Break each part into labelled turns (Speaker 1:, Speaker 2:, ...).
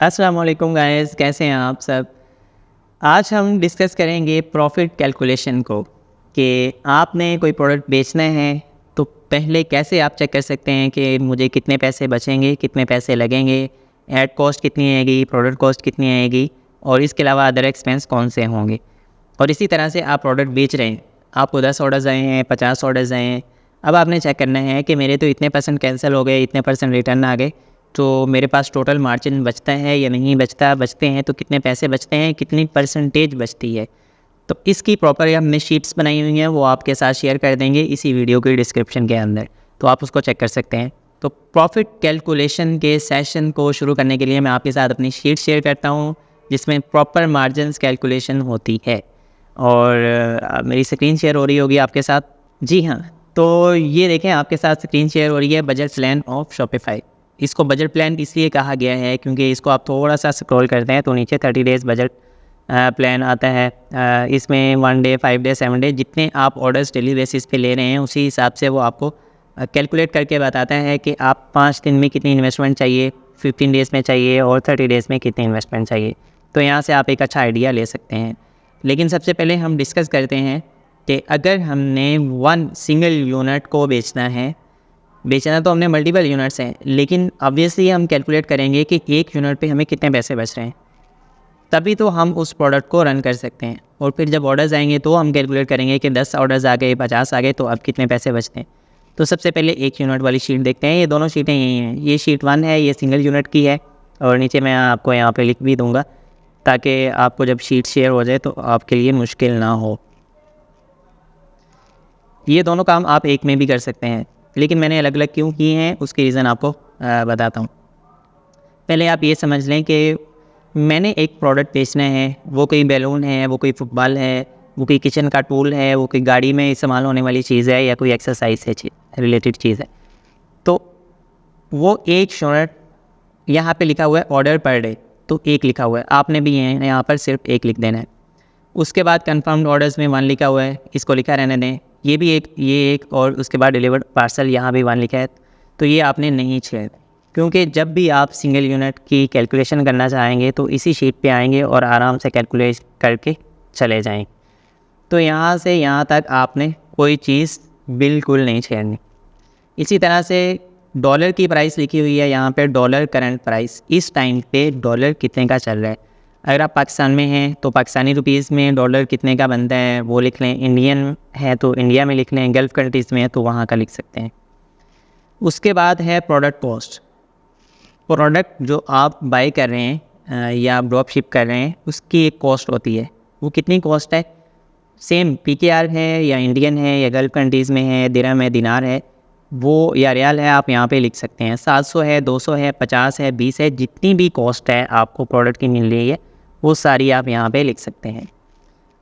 Speaker 1: अस्सलाम वालेकुम गाइस, कैसे हैं आप सब। आज हम डिस्कस करेंगे प्रॉफिट कैलकुलेशन को कि आपने कोई प्रोडक्ट बेचना है तो पहले कैसे आप चेक कर सकते हैं कि मुझे कितने पैसे बचेंगे, कितने पैसे लगेंगे, ऐड कॉस्ट कितनी आएगी, प्रोडक्ट कॉस्ट कितनी आएगी और इसके अलावा अदर एक्सपेंस कौन से होंगे। और इसी तरह से आप प्रोडक्ट बेच रहे हैं, आपको 10 ऑर्डर्स आए हैं, 50 ऑर्डर्स आए हैं। अब आपने चेक करना है कि मेरे तो इतने परसेंट कैंसिल हो गए, इतने परसेंट रिटर्न आ गए, तो मेरे पास टोटल मार्जिन बचता है या नहीं बचता, बचते हैं तो कितने पैसे बचते हैं, कितनी परसेंटेज बचती है। तो इसकी प्रॉपर हमने शीट्स बनाई हुई हैं, वो आपके साथ शेयर कर देंगे इसी वीडियो की डिस्क्रिप्शन के अंदर, तो आप उसको चेक कर सकते हैं। तो प्रॉफिट कैलकुलेशन के सेशन को शुरू करने के लिए मैं आपके साथ अपनी शीट शेयर करता हूँ जिसमें प्रॉपर मार्जिनस कैलकुलेशन होती है। और मेरी स्क्रीन शेयर हो रही होगी आपके साथ। जी हाँ, तो ये देखें आपके साथ स्क्रीन शेयर हो रही है बजट प्लान ऑफ शॉपिफाई। इसको बजट प्लान इसलिए कहा गया है क्योंकि इसको आप थोड़ा सा स्क्रॉल करते हैं तो नीचे 30 डेज़ बजट प्लान आता है। इसमें 1 डे, 5 डे, 7 डे जितने आप ऑर्डर्स डेली बेसिस पे ले रहे हैं उसी हिसाब से वो आपको कैलकुलेट करके बताता है कि आप 5 दिन में कितनी इन्वेस्टमेंट चाहिए, 15 डेज़ में चाहिए और 30 डेज़ में कितनी इन्वेस्टमेंट चाहिए। तो यहाँ से आप एक अच्छा आइडिया ले सकते हैं। लेकिन सबसे पहले हम डिस्कस करते हैं कि अगर हमने 1 सिंगल यूनिट को बेचना तो हमने मल्टीपल यूनिट्स हैं, लेकिन ऑब्वियसली हम कैलकुलेट करेंगे कि एक यूनिट पे हमें कितने पैसे बच रहे हैं, तभी तो हम उस प्रोडक्ट को रन कर सकते हैं। और फिर जब ऑर्डर्स आएंगे तो हम कैलकुलेट करेंगे कि 10 ऑर्डर्स आ गए, 50 आ गए, तो अब कितने पैसे बचते हैं। तो सबसे पहले एक यूनिट वाली शीट देखते हैं। ये दोनों शीटें यही हैं, ये शीट 1 है, ये सिंगल यूनिट की है और नीचे मैं आपको यहाँ पर लिख भी दूँगा ताकि आपको जब शीट शेयर हो जाए तो आपके लिए मुश्किल ना हो। ये दोनों काम आप एक में भी कर सकते हैं, लेकिन मैंने अलग अलग क्यों किए हैं उसकी रीज़न आपको बताता हूँ। पहले आप ये समझ लें कि मैंने एक प्रोडक्ट बेचना है, वो कोई बैलून है, वो कोई फुटबॉल है, वो कोई किचन का टूल है, वो कोई गाड़ी में इस्तेमाल होने वाली चीज़ है या कोई एक्सरसाइज से रिलेटेड चीज़ है। तो वो एक यूनिट यहाँ पे लिखा हुआ है ऑर्डर पर डे, तो एक लिखा हुआ है, आपने भी यहाँ पर सिर्फ एक लिख देना है। उसके बाद कंफर्म्ड ऑर्डर्स में 1 लिखा हुआ है, इसको लिखा रहने दें। ये भी एक, ये एक, और उसके बाद डिलीवर्ड पार्सल यहाँ भी 1 लिखा है, तो ये आपने नहीं छेड़, क्योंकि जब भी आप सिंगल यूनिट की कैलकुलेशन करना चाहेंगे तो इसी शीट पे आएंगे और आराम से कैलकुलेट करके चले जाएंगे। तो यहाँ से यहाँ तक आपने कोई चीज़ बिल्कुल नहीं छेड़नी। इसी तरह से डॉलर की प्राइस लिखी हुई है यहाँ पे, डॉलर करंट प्राइस, इस टाइम पे डॉलर कितने का चल रहा है। अगर आप पाकिस्तान में हैं तो पाकिस्तानी रुपीज़ में डॉलर कितने का बनता है वो लिख लें, इंडियन है तो इंडिया में लिख लें, गल्फ़ कंट्रीज़ में है तो वहाँ का लिख सकते हैं। उसके बाद है प्रोडक्ट कॉस्ट। प्रोडक्ट जो आप बाय कर रहे हैं या आप ड्रॉप शिप कर रहे हैं उसकी एक कॉस्ट होती है। वो कितनी कॉस्ट है, सेम PKR है या इंडियन है या गल्फ़ कंट्रीज़ में है, दिरहम है, दिनार है, वो या रियाल है, आप यहाँ पे लिख सकते हैं। 700 है, 200 है, 50 है, 20 है, जितनी भी कॉस्ट है आपको प्रोडक्ट की मिल रही है वो सारी आप यहाँ पे लिख सकते हैं।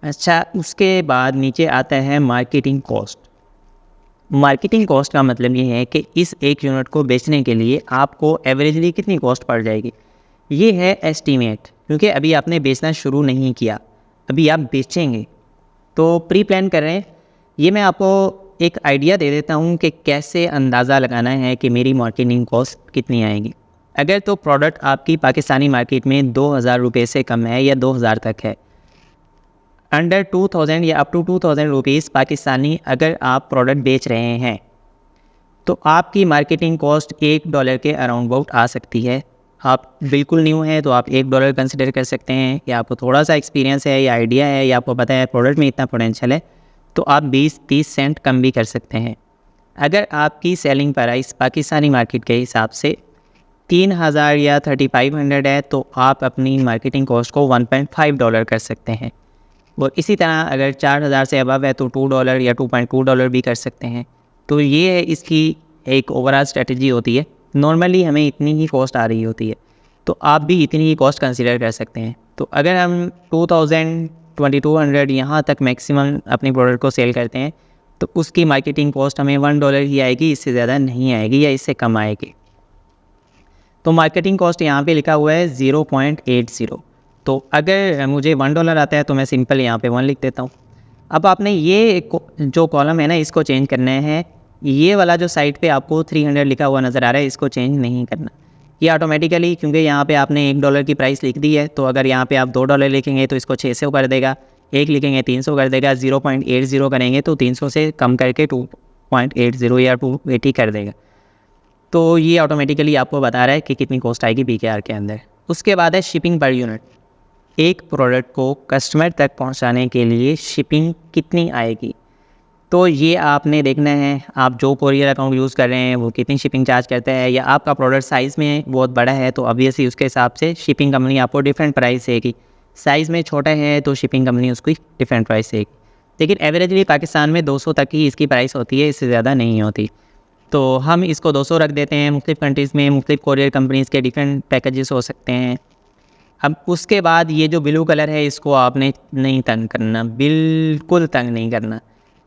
Speaker 1: अच्छा, उसके बाद नीचे आता है मार्केटिंग कॉस्ट। मार्केटिंग कॉस्ट का मतलब ये है कि इस एक यूनिट को बेचने के लिए आपको एवरेजली कितनी कॉस्ट पड़ जाएगी। ये है एस्टीमेट, क्योंकि अभी आपने बेचना शुरू नहीं किया, अभी आप बेचेंगे तो प्री प्लान कर रहे हैं। ये मैं आपको एक आइडिया दे देता हूँ कि कैसे अंदाज़ा लगाना है कि मेरी मार्केटिंग कॉस्ट कितनी आएगी। अगर तो प्रोडक्ट आपकी पाकिस्तानी मार्केट में 2000 रुपये से कम है या 2000 तक है, अंडर 2000 या अप टू 2000 रुपीज़ पाकिस्तानी अगर आप प्रोडक्ट बेच रहे हैं तो आपकी मार्केटिंग कॉस्ट $1 के अराउंड अबाउट आ सकती है। आप बिल्कुल न्यू हैं तो आप $1 कंसिडर कर सकते हैं, या आपको थोड़ा सा एक्सपीरियंस है या आइडिया है या आपको पता है प्रोडक्ट में इतना पोटेंशियल है तो आप 20-30 सेंट कम भी कर सकते हैं। अगर आपकी सेलिंग प्राइस पाकिस्तानी मार्केट के हिसाब से 3000 या 3500 है तो आप अपनी मार्केटिंग कॉस्ट को $1.5 कर सकते हैं। और इसी तरह अगर 4000 से अबव है तो $2 या $2.2 भी कर सकते हैं। तो ये है इसकी एक ओवरऑल स्ट्रेटजी होती है। नॉर्मली हमें इतनी ही कॉस्ट आ रही होती है, तो आप भी इतनी ही कॉस्ट कंसीडर कर सकते हैं। तो अगर हम 2000 2200 यहाँ तक मैक्सिमम अपनी प्रोडक्ट को सेल करते हैं तो उसकी मार्केटिंग कॉस्ट हमें $1 ही आएगी, इससे ज़्यादा नहीं आएगी या इससे कम आएगी। तो मार्केटिंग कॉस्ट यहाँ पे लिखा हुआ है 0.80। तो अगर मुझे $1 आता है तो मैं सिंपल यहाँ पे 1 लिख देता हूँ। अब आपने ये जो कॉलम है ना इसको चेंज करना है। ये वाला जो साइड पे आपको 300 लिखा हुआ नज़र आ रहा है इसको चेंज नहीं करना। ये ऑटोमेटिकली, क्योंकि यहाँ पे आपने $1 की प्राइस लिख दी है, तो अगर यहाँ पे आप $2 लिखेंगे तो इसको 600 कर देगा, 1 लिखेंगे 300 कर देगा, 0.80 करेंगे तो 300 से कम करके 2.80 या 280 कर देगा। तो ये ऑटोमेटिकली आपको बता रहा है कि कितनी कॉस्ट आएगी PKR के अंदर। उसके बाद है शिपिंग पर यूनिट। एक प्रोडक्ट को कस्टमर तक पहुंचाने के लिए शिपिंग कितनी आएगी, तो ये आपने देखना है। आप जो कोरियर अकाउंट यूज़ कर रहे हैं वो कितनी शिपिंग चार्ज करता है, या आपका प्रोडक्ट साइज़ में बहुत बड़ा है तो ऑब्वियसली उसके हिसाब से शिपिंग कंपनी आपको डिफरेंट प्राइस देगी। साइज़ में छोटा है तो शिपिंग कंपनी उसकी डिफरेंट प्राइस देगी। लेकिन एवरेजली पाकिस्तान में 200 तक ही इसकी प्राइस होती है, इससे ज़्यादा नहीं होती। तो हम इसको 200 रख देते हैं। मुख्तलिफ़ कंट्रीज़ में मुख्तलिफ़ कोरियर कंपनीज़ के डिफरेंट पैकेजेस हो सकते हैं। अब उसके बाद ये जो ब्लू कलर है इसको आपने नहीं तंग करना, बिल्कुल तंग नहीं करना।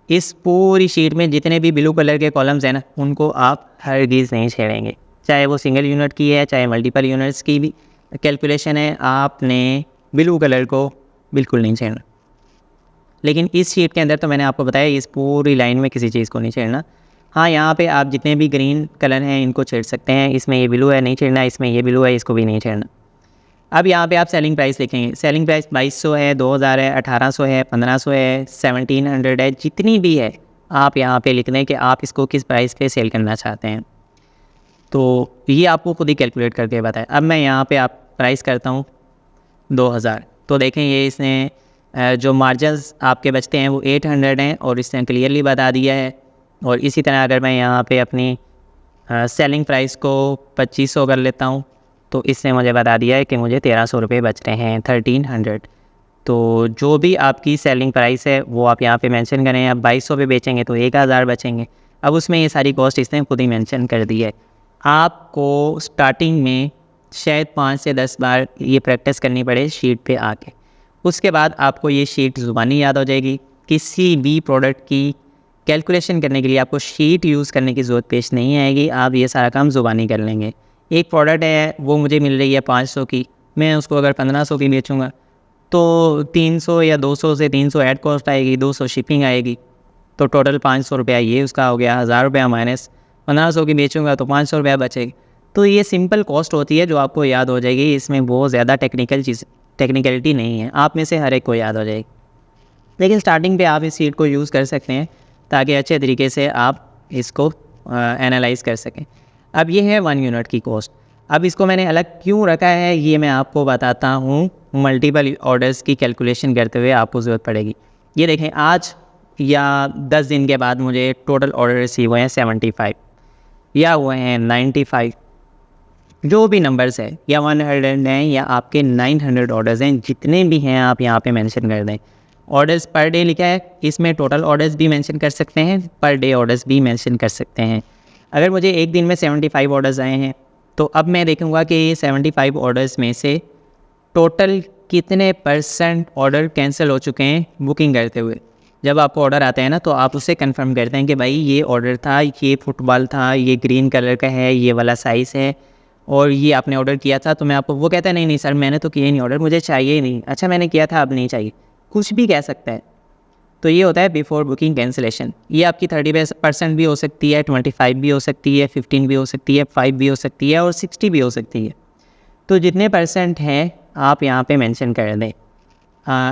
Speaker 1: इस पूरी शीट में जितने भी ब्लू कलर के कॉलम्स हैं ना, उनको आप हरगिज़ नहीं छेड़ेंगे, चाहे वो सिंगल यूनिट की है चाहे मल्टीपल यूनिट्स की भी कैलकुलेशन है, आपने ब्लू कलर को बिल्कुल नहीं छेड़ना। लेकिन इस शीट के अंदर तो मैंने आपको बताया इस पूरी लाइन में किसी चीज़ को नहीं छेड़ना। हाँ, यहाँ पे आप जितने भी ग्रीन कलर हैं इनको छेड़ सकते हैं। इसमें ये ब्लू है, नहीं छेड़ना। इसमें ये ब्लू है, इसको भी नहीं छेड़ना। अब यहाँ पे आप सेलिंग प्राइस लिखेंगे। सेलिंग प्राइस 2200 है, 2000 है, 1800 है, 1500 है, 1700 है, जितनी भी है आप यहाँ पे लिख दें कि आप इसको किस प्राइस पे सेल करना चाहते हैं। तो ये आपको खुद ही कैलकुलेट करके बताएं। अब मैं यहाँ पे आप प्राइस करता हूँ 2000, तो देखें ये इसने जो मार्जिन्स आपके बचते हैं वो 800 हैं और इसने क्लियरली बता दिया है। और इसी तरह अगर मैं यहाँ पे अपनी सेलिंग प्राइस को 2500 कर लेता हूँ तो इसने मुझे बता दिया है कि मुझे 1300 रुपये बच रहे हैं, 1300। तो जो भी आपकी सेलिंग प्राइस है वो आप यहाँ पे मेंशन करें। अब 2200 पे बेचेंगे तो 1000 बचेंगे। अब उसमें ये सारी कॉस्ट इसने खुद ही मेंशन कर दी है। आपको स्टार्टिंग में शायद 5 से 10 बार ये प्रैक्टिस करनी पड़े शीट पे आके, उसके बाद आपको ये शीट ज़ुबानी याद हो जाएगी। किसी भी प्रोडक्ट की कैलकुलेशन करने के लिए आपको शीट यूज़ करने की ज़रूरत पेश नहीं आएगी, आप ये सारा काम ज़ुबानी कर लेंगे। एक प्रोडक्ट है वो मुझे मिल रही है 500 की, मैं उसको अगर 1500 की बेचूँगा तो 300 या 200 से 300 ऐड कॉस्ट आएगी, 200 शिपिंग आएगी, तो टोटल 500 रुपया ये उसका हो गया। 1000 रुपया माइनस 1500 की बेचूँगा तो 500 रुपया बचेगी। तो ये सिंपल कॉस्ट होती है जो आपको याद हो जाएगी। इसमें बहुत ज़्यादा टेक्निकलिटी नहीं है, आप में से हर एक को याद हो जाएगी। लेकिन स्टार्टिंग पे आप इस शीट को यूज़ कर सकते हैं ताकि अच्छे तरीके से आप इसको एनालाइज़ कर सकें। अब ये है 1 यूनिट की कॉस्ट। अब इसको मैंने अलग क्यों रखा है ये मैं आपको बताता हूँ। मल्टीपल ऑर्डर्स की कैलकुलेशन करते हुए आपको ज़रूरत पड़ेगी। ये देखें, आज या 10 दिन के बाद मुझे टोटल ऑर्डर रिसीव हुए हैं 75 या हुए हैं 95, जो भी नंबर्स है, या 100 हैं या आपके 900 ऑर्डर्स हैं, जितने भी हैं आप यहाँ पे मेंशन कर दें। ऑर्डर्स पर डे लिखा है, इसमें टोटल ऑर्डर्स भी मेंशन कर सकते हैं, पर डे ऑर्डर्स भी मेंशन कर सकते हैं। अगर मुझे एक दिन में 75 ऑर्डर्स आए हैं तो अब मैं देखूँगा कि 75 ऑर्डर्स में से टोटल कितने % ऑर्डर कैंसिल हो चुके हैं बुकिंग करते हुए। जब आपको ऑर्डर आता है ना तो आप उससे कंफर्म करते हैं कि भाई ये ऑर्डर था, ये फुटबॉल था, ये ग्रीन कलर का है, ये वाला साइज़ है और ये आपने ऑर्डर किया था। तो मैं आपको वो कहता है नहीं सर मैंने तो किया ही नहीं ऑर्डर, मुझे चाहिए ही नहीं। अच्छा मैंने किया था अब नहीं चाहिए, कुछ भी कह सकता है। तो ये होता है बिफोर बुकिंग कैंसिलेशन। ये आपकी 30% भी हो सकती है, 25 भी हो सकती है, 15 भी हो सकती है, 5 भी हो सकती है और 60 भी हो सकती है। तो जितने % हैं आप यहाँ पे मेंशन कर दें।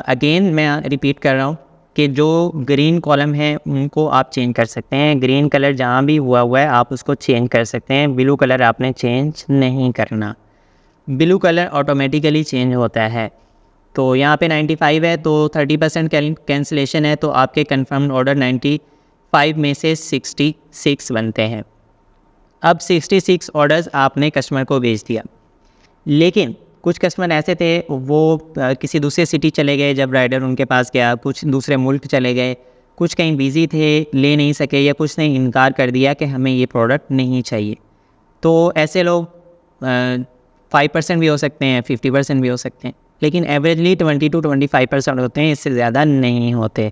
Speaker 1: अगेन मैं रिपीट कर रहा हूँ कि जो ग्रीन कॉलम है उनको आप चेंज कर सकते हैं। ग्रीन कलर जहाँ भी हुआ है आप उसको चेंज कर सकते हैं। ब्लू कलर आपने चेंज नहीं करना, ब्लू कलर ऑटोमेटिकली चेंज होता है। तो यहाँ पे 95 है तो 30% कैंसिलेशन है, तो आपके कंफर्म्ड ऑर्डर 95 में से 66 बनते हैं। अब 66 ऑर्डर्स आपने कस्टमर को भेज दिया, लेकिन कुछ कस्टमर ऐसे थे वो किसी दूसरे सिटी चले गए जब राइडर उनके पास गया, कुछ दूसरे मुल्क चले गए, कुछ कहीं बिज़ी थे, ले नहीं सके, या कुछ ने इनकार कर दिया कि हमें ये प्रोडक्ट नहीं चाहिए। तो ऐसे लोग 5% भी हो सकते हैं, 50% भी हो सकते हैं, लेकिन एवरेजली 20 to 25% होते हैं, इससे ज़्यादा नहीं होते।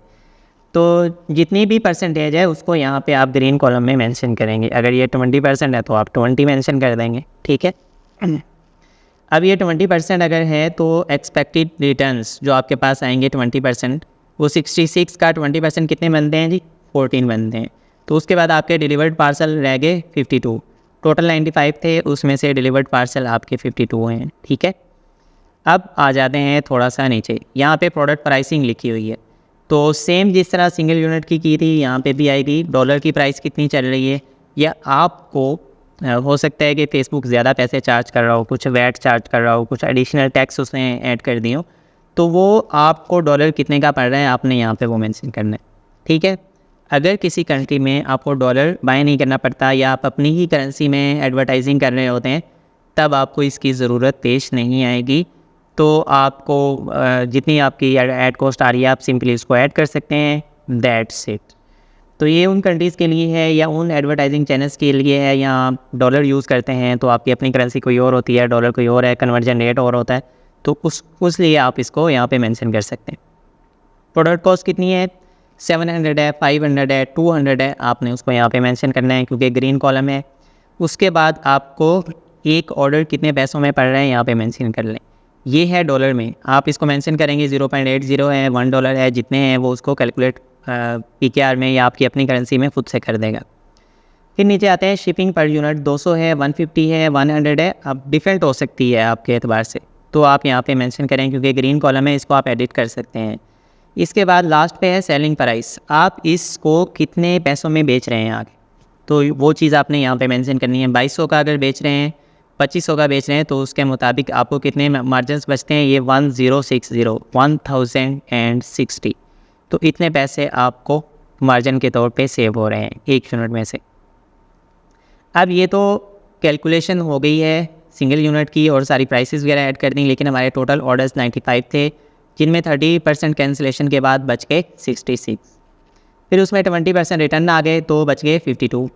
Speaker 1: तो जितनी भी परसेंटेज है उसको यहाँ पे आप ग्रीन कॉलम में मेंशन करेंगे। अगर ये 20% है तो आप 20 मेंशन कर देंगे, ठीक है। अब ये 20% अगर है तो एक्सपेक्टेड रिटर्न्स जो आपके पास आएंगे 20%, वो 66 का 20% कितने बनते हैं जी, 14 बनते हैं। तो उसके बाद आपके डिलीवर्ड पार्सल रह गए 52। टोटल 95 थे, उसमें से डिलीवर्ड पार्सल आपके 52 हैं, ठीक है। अब आ जाते हैं थोड़ा सा नीचे, यहाँ पे प्रोडक्ट प्राइसिंग लिखी हुई है। तो सेम जिस तरह सिंगल यूनिट की थी, यहाँ पे भी आएगी डॉलर की प्राइस कितनी चल रही है, या आपको हो सकता है कि फेसबुक ज़्यादा पैसे चार्ज कर रहा हो, कुछ वैट चार्ज कर रहा हो, कुछ एडिशनल टैक्स उसने ऐड कर दिए हो, तो वो आपको डॉलर कितने का पड़ रहा है आपने यहाँ पे वो मेंशन करना है, ठीक है। अगर किसी कंट्री में आपको डॉलर बाय नहीं करना पड़ता या आप अपनी ही करेंसी में एडवर्टाइजिंग कर रहे होते हैं, तब आपको इसकी ज़रूरत पेश नहीं आएगी। तो आपको जितनी आपकी ऐड कॉस्ट आ रही है आप सिंपली इसको ऐड कर सकते हैं, दैट्स इट। तो ये उन कंट्रीज़ के लिए है या उन एडवर्टाइजिंग चैनल्स के लिए है, या आप डॉलर यूज़ करते हैं तो आपकी अपनी करेंसी कोई और होती है, डॉलर कोई और है, कन्वर्जन रेट और होता है, तो उस लिए आप इसको यहाँ पे मेंशन कर सकते हैं। प्रोडक्ट कॉस्ट कितनी है, 700 है, 500 है, 200 है, आपने उसको यहाँ पे मेंशन करना है क्योंकि ग्रीन कॉलम है। उसके बाद आपको एक ऑर्डर कितने पैसों में पड़ रहा है यहाँ पे मेंशन कर लें। ये है डॉलर में, आप इसको मेंशन करेंगे 0.80 है, $1 है, जितने हैं वो उसको कैलकुलेट PKR में या आपकी अपनी करेंसी में खुद से कर देगा। फिर नीचे आते हैं शिपिंग पर यूनिट, 200 है, 150 है, 100 है, अब डिफरेंट हो सकती है आपके एतबार से, तो आप यहाँ पे मेंशन करें क्योंकि ग्रीन कॉलम है, इसको आप एडिट कर सकते हैं। इसके बाद लास्ट पे है सेलिंग प्राइस, आप इसको कितने पैसों में बेच रहे हैं आगे, तो वो चीज़ आपने यहाँ पे मेंशन करनी है। 2200 का अगर बेच रहे हैं, 2500 का बेच रहे हैं, तो उसके मुताबिक आपको कितने मार्जिन बचते हैं, ये 1060 तो इतने पैसे आपको मार्जिन के तौर पे सेव हो रहे हैं एक यूनिट में से। अब ये तो कैलकुलेशन हो गई है सिंगल यूनिट की और सारी प्राइसेस वगैरह ऐड कर दी, लेकिन हमारे टोटल ऑर्डर्स 95 थे, जिनमें 30% कैंसिलेशन के बाद बच गए 66, फिर उसमें 20% रिटर्न आ गए तो बच गए 52।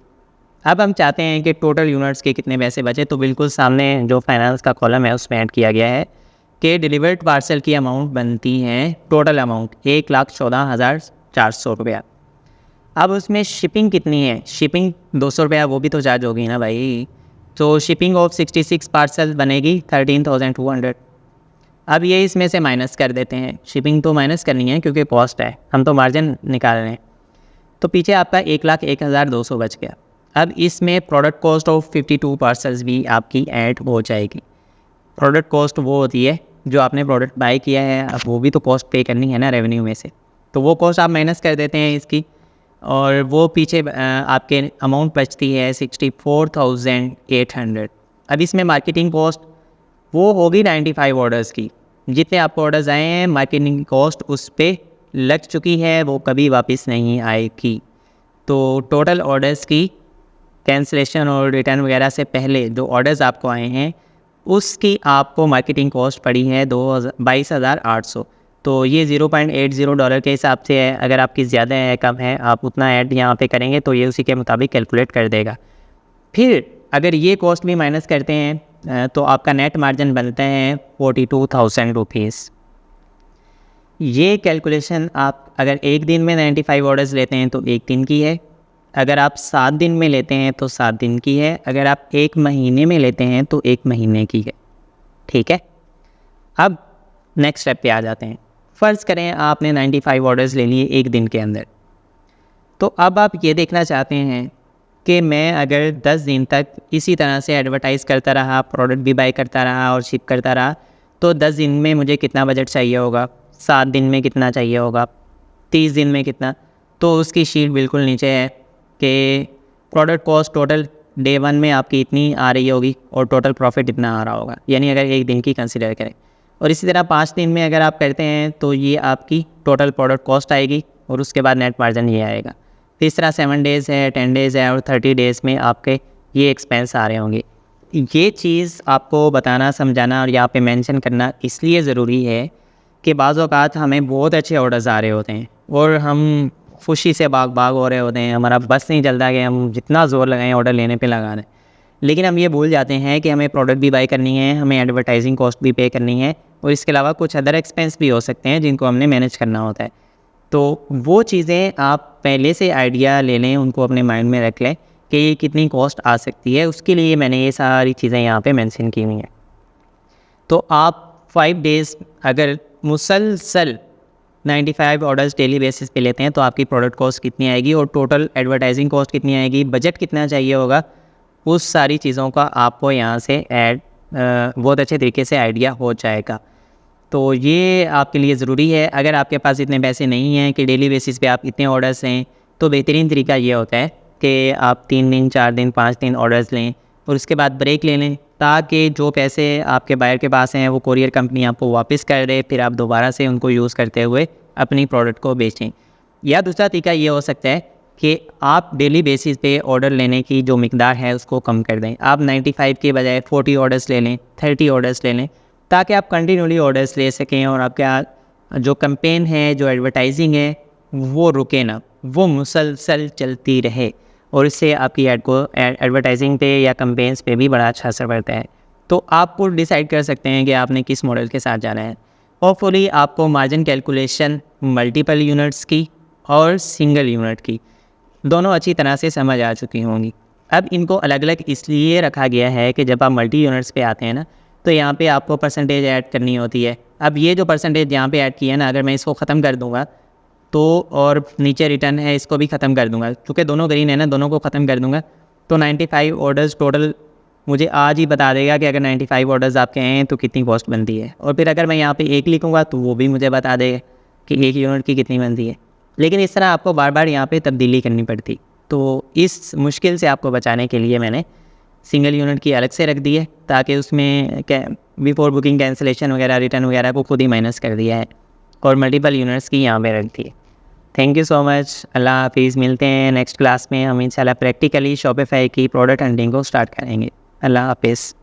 Speaker 1: अब हम चाहते हैं कि टोटल यूनिट्स के कितने पैसे बचे, तो बिल्कुल सामने जो फाइनेंस का कॉलम है उसमें ऐड किया गया है कि डिलीवर्ड पार्सल की अमाउंट बनती है, टोटल अमाउंट 1,14,400 रुपया। अब उसमें शिपिंग कितनी है, शिपिंग 200 रुपया वो भी तो चार्ज होगी ना भाई, तो शिपिंग ऑफ 66 पार्सल बनेगी 13,200। अब ये इसमें से माइनस कर देते हैं, शिपिंग तो माइनस करनी है क्योंकि कॉस्ट है, हम तो मार्जिन निकाल रहे हैं, तो पीछे आपका 1,01,200 बच गया। अब इसमें प्रोडक्ट कॉस्ट ऑफ 52 पार्सल्स भी आपकी ऐड हो जाएगी। प्रोडक्ट कॉस्ट वो होती है जो आपने प्रोडक्ट बाय किया है, अब वो भी तो कॉस्ट पे करनी है ना रेवेन्यू में से, तो वो कॉस्ट आप माइनस कर देते हैं इसकी, और वो पीछे आपके अमाउंट बचती है 64,800। अब इसमें मार्केटिंग कॉस्ट वो होगी 95 ऑर्डर्स की, जितने आपको ऑर्डर्स आए हैं मार्केटिंग कॉस्ट उस पर लग चुकी है, वो कभी वापस नहीं आएगी। तो टोटल ऑर्डर्स की कैंसिलेशन और रिटर्न वगैरह से पहले जो ऑर्डर्स आपको आए हैं उसकी आपको मार्केटिंग कॉस्ट पड़ी है 22,800। तो ये $0.80 के हिसाब से है, अगर आपकी ज़्यादा है कम है आप उतना ऐड यहाँ पे करेंगे तो ये उसी के मुताबिक कैलकुलेट कर देगा। फिर अगर ये कॉस्ट भी माइनस करते हैं तो आपका नेट मार्जिन बनता है 42,000 रुपीज़। ये कैलकुलेशन आप अगर एक दिन में 95 ऑर्डर्स लेते हैं तो एक दिन की है, अगर आप 7 दिन में लेते हैं तो 7 दिन की है, अगर आप 1 महीने में लेते हैं तो 1 महीने की है, ठीक है। अब नेक्स्ट स्टेप पे आ जाते हैं। फ़र्ज़ करें आपने 95 ऑर्डर्स ले लिए एक दिन के अंदर, तो अब आप ये देखना चाहते हैं कि मैं अगर 10 दिन तक इसी तरह से एडवर्टाइज़ करता रहा, प्रोडक्ट भी बाय करता रहा और शिप करता रहा, तो 10 दिन में मुझे कितना बजट चाहिए होगा, 7 दिन में कितना चाहिए होगा, 30 दिन में कितना। तो उसकी शीट बिल्कुल नीचे है कि प्रोडक्ट कॉस्ट टोटल डे 1 में आपकी इतनी आ रही होगी और टोटल प्रॉफिट इतना आ रहा होगा, यानी अगर एक दिन की कंसिडर करें। और इसी तरह 5 दिन में अगर आप करते हैं तो ये आपकी टोटल प्रोडक्ट कॉस्ट आएगी और उसके बाद नेट मार्जिन ये आएगा। फिर इस तरह 7 डेज़ है, 10 डेज़ है और 30 डेज़ में आपके ये एक्सपेंस आ रहे होंगे। ये चीज़ आपको बताना, समझाना और यहाँ पे मेंशन करना इसलिए ज़रूरी है कि बाज़ औक़ात हमें बहुत अच्छे ऑर्डर्स आ रहे होते हैं और हम खुशी से बाग हो रहे होते हैं, हमारा बस नहीं चलता कि हम जितना ज़ोर लगाएं ऑर्डर लेने पे लगा दें, लेकिन हम ये भूल जाते हैं कि हमें प्रोडक्ट भी बाय करनी है, हमें एडवर्टाइजिंग कॉस्ट भी पे करनी है और इसके अलावा कुछ अदर एक्सपेंस भी हो सकते हैं जिनको हमने मैनेज करना होता है। तो वो चीज़ें आप पहले से आइडिया ले लें, उनको अपने माइंड में रख लें कि ये कितनी कॉस्ट आ सकती है, उसके लिए मैंने ये सारी चीज़ें यहाँ पे मेंशन की हुई हैं। तो आप 5 डेज़ अगर मुसलसल 95 ऑर्डर्स डेली बेसिस पे लेते हैं तो आपकी प्रोडक्ट कॉस्ट कितनी आएगी और टोटल एडवर्टाइजिंग कॉस्ट कितनी आएगी, बजट कितना चाहिए होगा, उस सारी चीज़ों का आपको यहाँ से ऐड बहुत अच्छे तरीके से आइडिया हो जाएगा। तो ये आपके लिए ज़रूरी है। अगर आपके पास इतने पैसे नहीं हैं कि डेली बेसिस पे आप इतने ऑर्डर्स लें, तो बेहतरीन तरीका ये होता है कि आप 3 दिन, 4 दिन, 5 दिन ऑर्डर्स लें और उसके बाद ब्रेक ले लें, ताकि जो पैसे आपके बायर के पास हैं वो कोरियर कंपनी आपको वापस कर दे, फिर आप दोबारा से उनको यूज़ करते हुए अपनी प्रोडक्ट को बेचें। या दूसरा तरीका ये हो सकता है कि आप डेली बेसिस पे ऑर्डर लेने की जो मिकदार है उसको कम कर दें। आप 95 के बजाय 40 ऑर्डर्स ले लें, 30 ऑर्डर्स ले लें, ताकि आप कंटिन्यूली ऑर्डर्स ले सकें और आपका जो कैंपेन है, जो एडवर्टाइजिंग है, वो रुके ना, वो मुसलसल चलती रहे और इससे आपकी ऐड को एडवर्टाइजिंग पे या कैंपेन्स पे भी बड़ा अच्छा असर पड़ता है। तो आप खुद डिसाइड कर सकते हैं कि आपने किस मॉडल के साथ जाना है। होपफुली आपको मार्जिन कैलकुलेशन मल्टीपल यूनिट्स की और सिंगल यूनिट की दोनों अच्छी तरह से समझ आ चुकी होंगी। अब इनको अलग अलग इसलिए रखा गया है कि जब आप मल्टी यूनिट्स पे आते हैं ना, तो यहाँ पे आपको परसेंटेज ऐड करनी होती है। अब ये जो परसेंटेज यहाँ पे ऐड की है ना, अगर मैं इसको ख़त्म कर दूँगा तो, और नीचे रिटर्न है इसको भी ख़त्म कर दूँगा, क्योंकि दोनों ग्रीन है ना, दोनों को ख़त्म कर दूँगा, तो 95 ऑर्डर्स टोटल मुझे आज ही बता देगा कि अगर 95 ऑर्डर्स आपके हैं तो कितनी कॉस्ट बनती है। और फिर अगर मैं यहाँ पे एक लिखूँगा तो वो भी मुझे बता देगा कि एक यूनिट की कितनी बनती है। लेकिन इस तरह आपको बार बार यहाँ पे तब्दीली करनी पड़ती। तो इस मुश्किल से आपको बचाने के लिए मैंने सिंगल यूनिट की अलग से रख दी है, ताकि उसमें बिफोर बुकिंग कैंसिलेशन वगैरह, रिटर्न वगैरह को खुद ही माइनस कर दिया है और मल्टीपल यूनिट्स की यहाँ पे रख दी है। Thank you so much. Allah हाफिज़। मिलते हैं नेक्स्ट क्लास में। हम इंशाल्लाह प्रैक्टिकली शॉपिफाई की प्रोडक्ट हंटिंग को स्टार्ट करेंगे। अल्लाह हाफिज़।